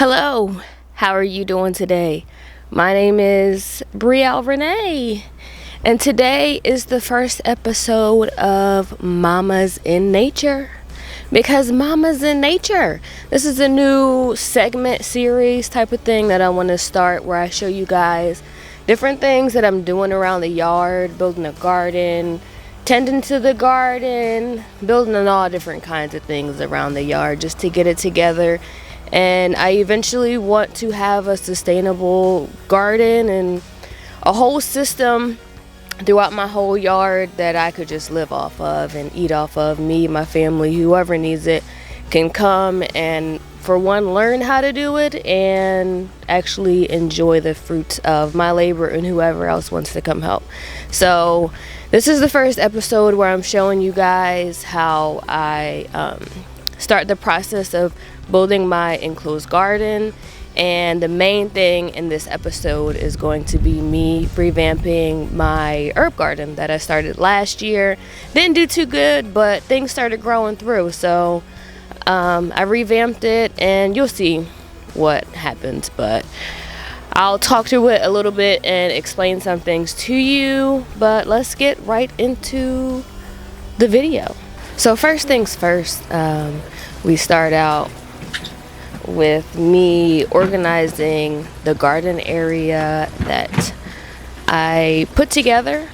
Hello, how are you doing today? My name is Brielle Renee, and today is the first episode of Mamas in Nature. Because Mamas in Nature. This is a new segment series type of thing that I want to start where I show you guys different things that I'm doing around the yard, building a garden, tending to the garden, building on all different kinds of things around the yard just to get it together. And I eventually want to have a sustainable garden and a whole system throughout my whole yard that I could just live off of and eat off of. Me, my family, whoever needs it can come and, for one, learn how to do it and actually enjoy the fruits of my labor and whoever else wants to come help. So this is the first episode where I'm showing you guys how I start the process of building my enclosed garden. And the main thing in this episode is going to be me revamping my herb garden that I started last year. Didn't do too good, but things started growing through. So I revamped it and you'll see what happens. But I'll talk through it a little bit and explain some things to you. But let's get right into the video. So first things first, we start out with me organizing the garden area that I put together.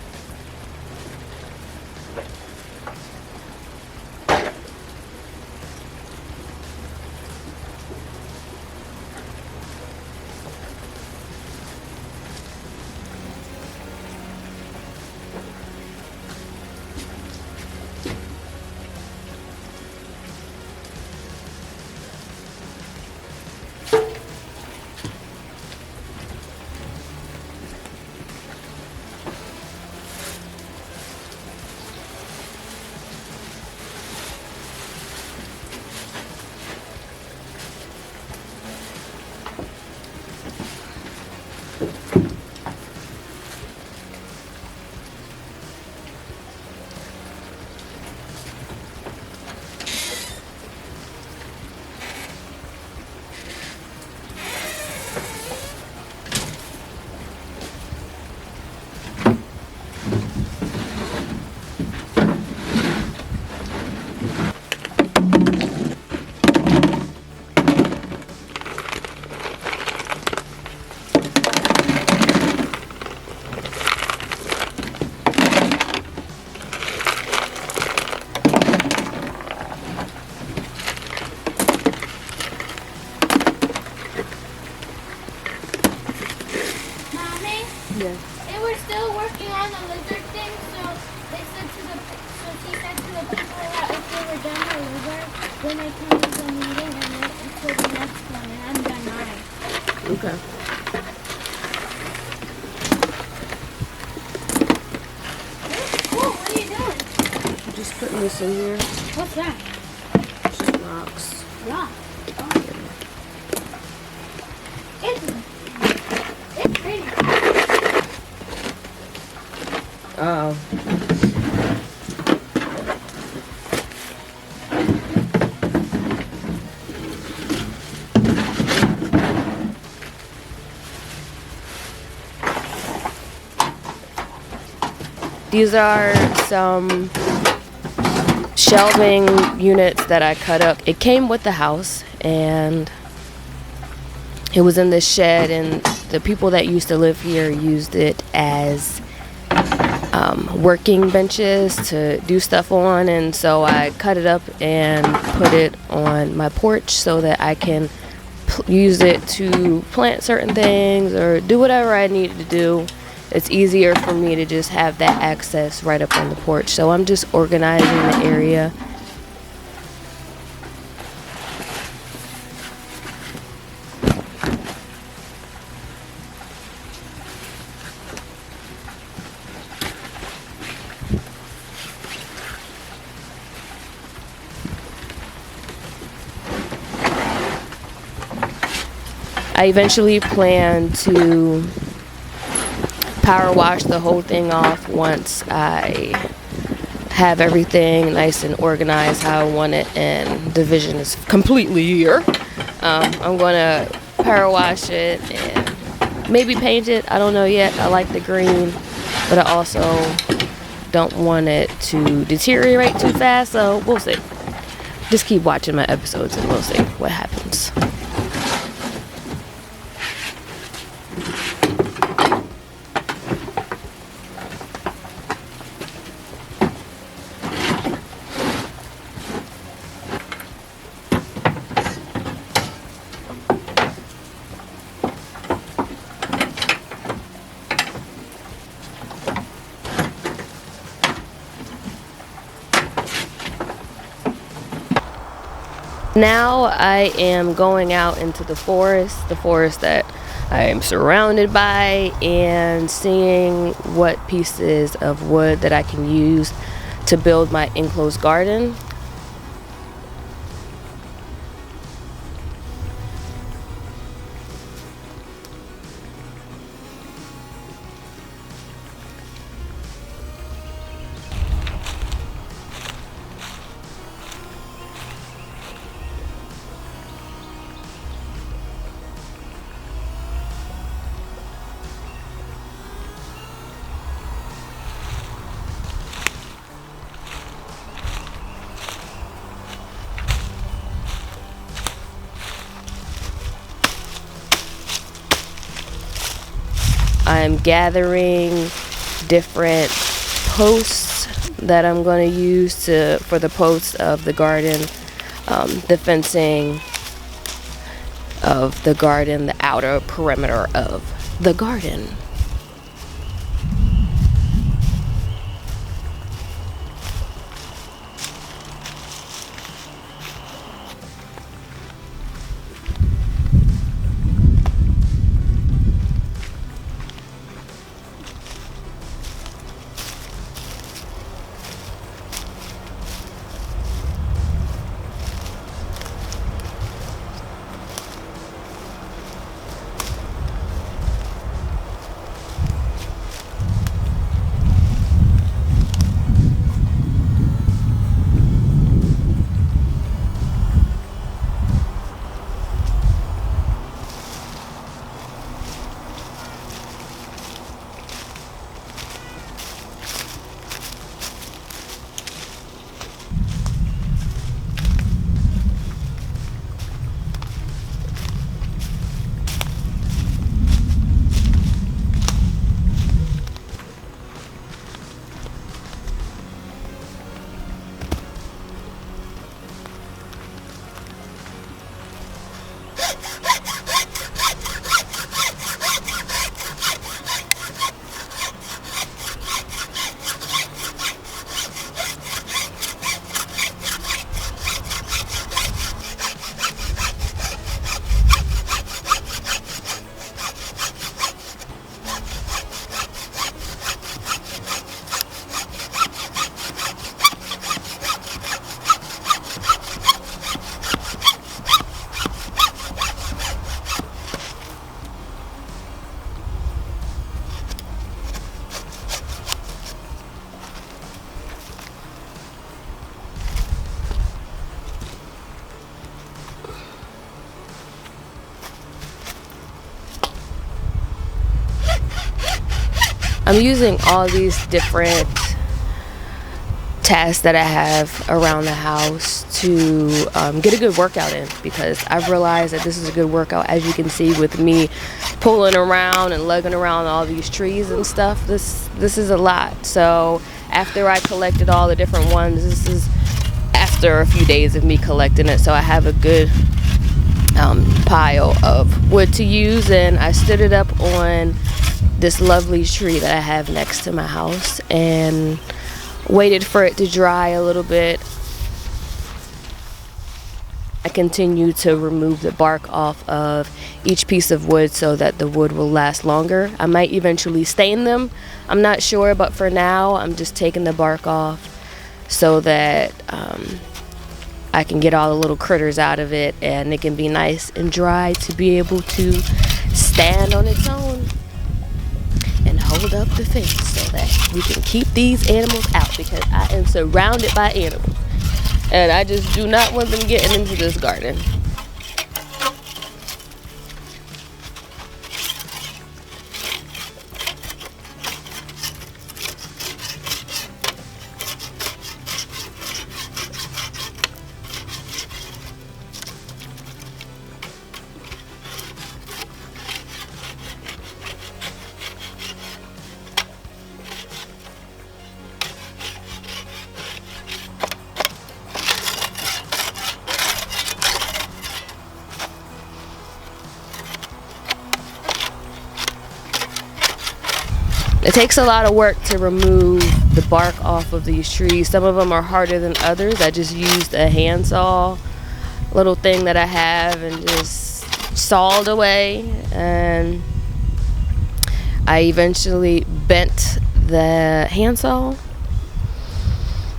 They were still working on the lizard thing, so she said to the people that if they were done the lizard, then they can leave the meeting and wait until the next one, and I'm done mine. Okay. Cool, what are you doing? Just putting this in here. What's that? Just rocks. Rock. Oh. It's pretty. Uh-oh. These are some shelving units that I cut up. It came with the house and it was in this shed, and the people that used to live here used it as working benches to do stuff on, and so I cut it up and put it on my porch so that I can use it to plant certain things or do whatever I needed to do. It's easier for me to just have that access right up on the porch. So I'm just organizing the area. I eventually plan to power wash the whole thing off once I have everything nice and organized how I want it, and the vision is completely here. I'm gonna power wash it and maybe paint it. I don't know yet. I like the green, but I also don't want it to deteriorate too fast, so we'll see. Just keep watching my episodes and we'll see what happens. Now I am going out into the forest that I am surrounded by, and seeing what pieces of wood that I can use to build my enclosed garden. I'm gathering different posts that I'm going to use for the posts of the garden, the fencing of the garden, the outer perimeter of the garden. I'm using all these different tasks that I have around the house to get a good workout in, because I've realized that this is a good workout. As you can see with me pulling around and lugging around all these trees and stuff, this is a lot. So after I collected all the different ones, this is after a few days of me collecting it, so I have a good pile of wood to use, and I stood it up on this lovely tree that I have next to my house and waited for it to dry a little bit. I continue to remove the bark off of each piece of wood so that the wood will last longer. I might eventually stain them, I'm not sure, but for now I'm just taking the bark off so that I can get all the little critters out of it and it can be nice and dry to be able to stand on its own and hold up the fence so that we can keep these animals out, because I am surrounded by animals and I just do not want them getting into this garden. It takes a lot of work to remove the bark off of these trees. Some of them are harder than others. I just used a handsaw, little thing that I have, and just sawed away. And I eventually bent the handsaw.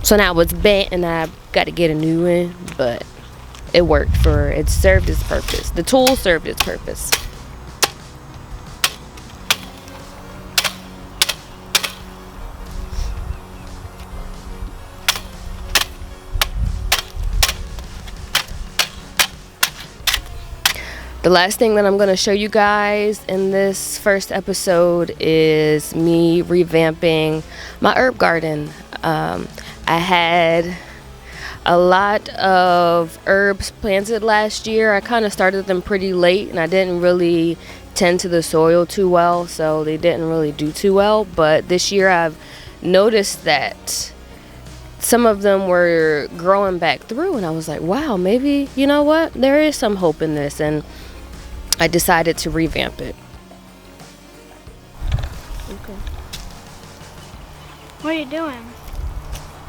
So now it's bent and I've got to get a new one, but it worked it served its purpose. The tool served its purpose. The last thing that I'm going to show you guys in this first episode is me revamping my herb garden. I had a lot of herbs planted last year. I kind of started them pretty late and I didn't really tend to the soil too well, so they didn't really do too well. But this year I've noticed that some of them were growing back through, and I was like, wow, maybe, you know what, there is some hope in this. And I decided to revamp it. Okay. What are you doing?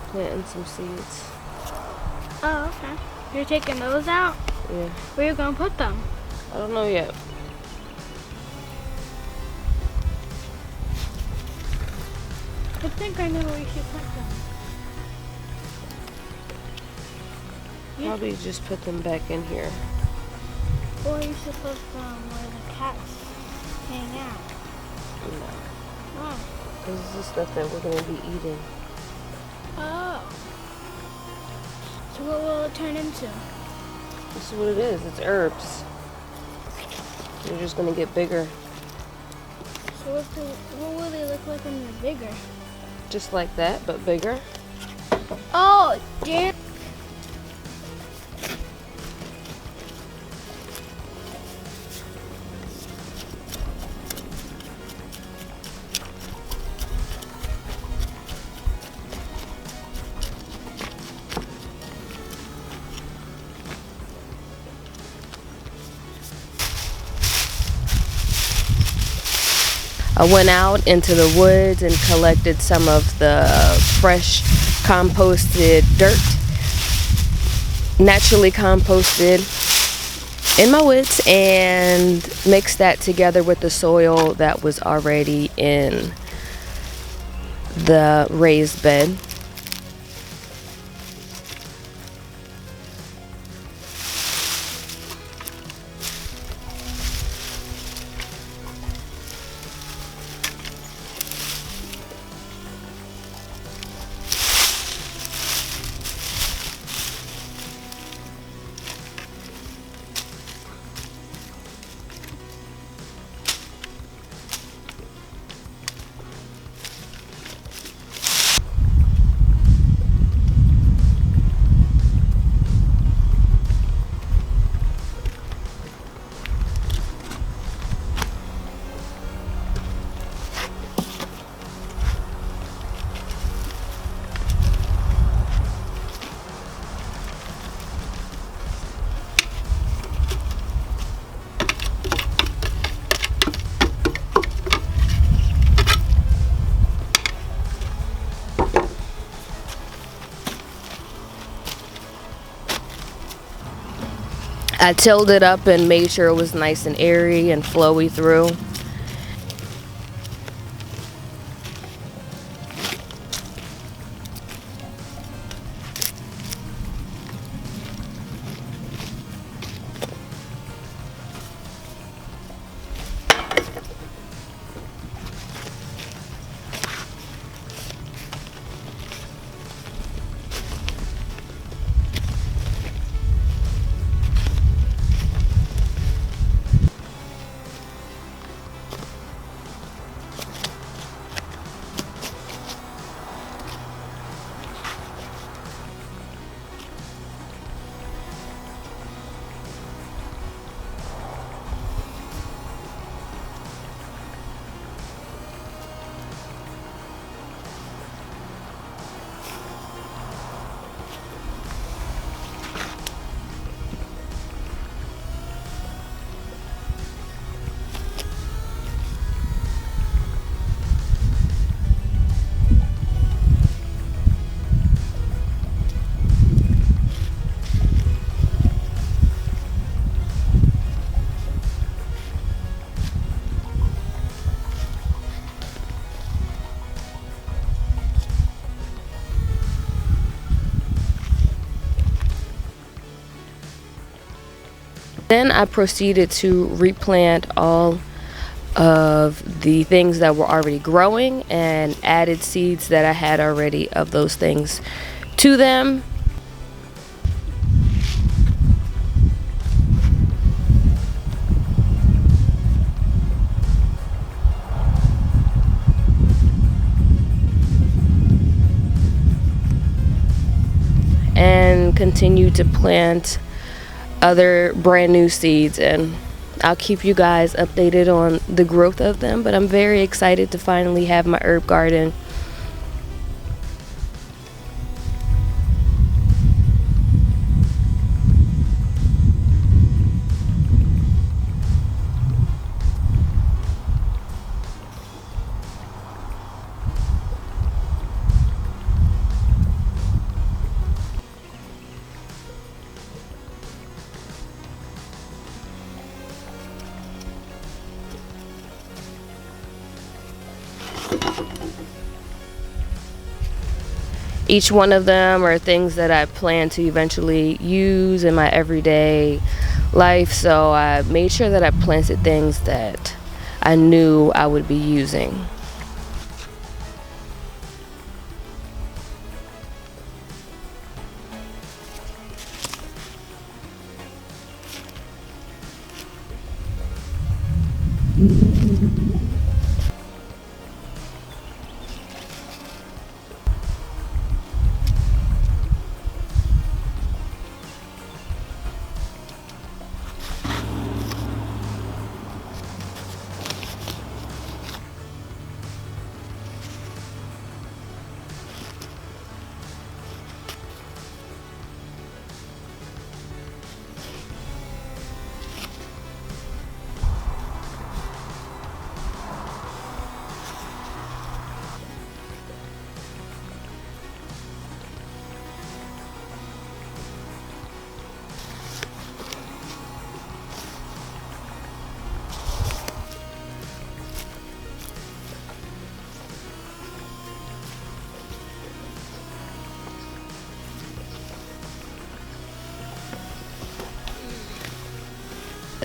Planting some seeds. Oh, okay. You're taking those out? Yeah. Where are you going to put them? I don't know yet. I think I know where you should put them. Probably just put them back in here. Or you should put them where the cats hang out. No. Oh. This is the stuff that we're going to be eating. Oh. So what will it turn into? This is what it is. It's herbs. They're just going to get bigger. So what will they look like when they're bigger? Just like that, but bigger. Oh, damn. I went out into the woods and collected some of the fresh composted dirt, naturally composted in my woods, and mixed that together with the soil that was already in the raised bed. I tilled it up and made sure it was nice and airy and flowy through. Then I proceeded to replant all of the things that were already growing and added seeds that I had already of those things to them. And continue to plant other brand new seeds, and I'll keep you guys updated on the growth of them, but I'm very excited to finally have my herb garden. Each one of them are things that I plan to eventually use in my everyday life, so I made sure that I planted things that I knew I would be using.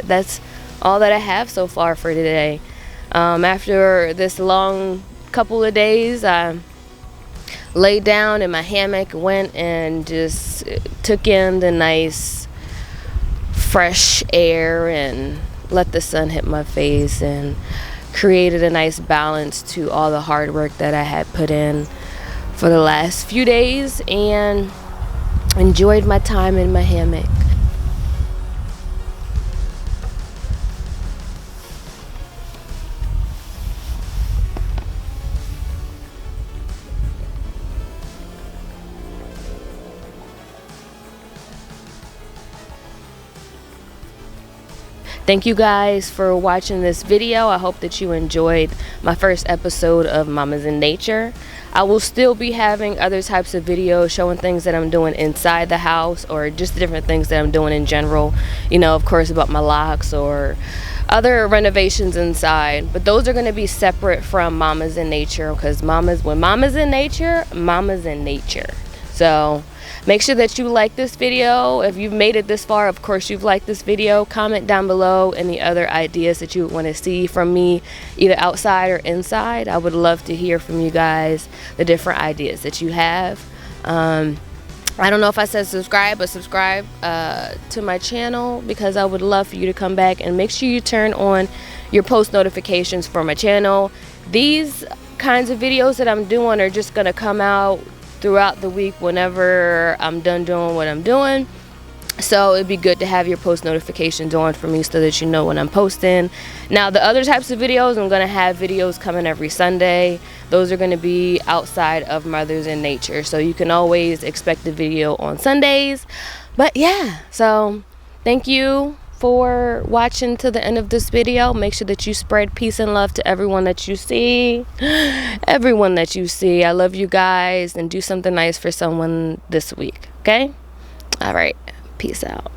That's all that I have so far for today. After this long couple of days, I laid down in my hammock, went and just took in the nice fresh air and let the sun hit my face, and created a nice balance to all the hard work that I had put in for the last few days, and enjoyed my time in my hammock. Thank you guys for watching this video. I hope that you enjoyed my first episode of Mamas in Nature. I will still be having other types of videos showing things that I'm doing inside the house, or just different things that I'm doing in general. You know, of course, about my locks or other renovations inside. But those are going to be separate from Mamas in Nature, because when Mamas in Nature, Mamas in Nature. So make sure that you like this video. If you've made it this far, of course you've liked this video. Comment down below any other ideas that you want to see from me, either outside or inside. I would love to hear from you guys, the different ideas that you have. I don't know if I said subscribe, but subscribe to my channel, because I would love for you to come back, and make sure you turn on your post notifications for my channel. These kinds of videos that I'm doing are just going to come out throughout the week whenever I'm done doing what I'm doing. So it'd be good to have your post notifications on for me, so that you know when I'm posting. Now, the other types of videos, I'm going to have videos coming every Sunday. Those are going to be outside of Mothers in Nature, so you can always expect a video on Sundays. But yeah, so thank you for watching to the end of this video. Make sure that you spread peace and love to everyone that you see. Everyone that you see. I love you guys, and do something nice for someone this week, okay? All right, peace out.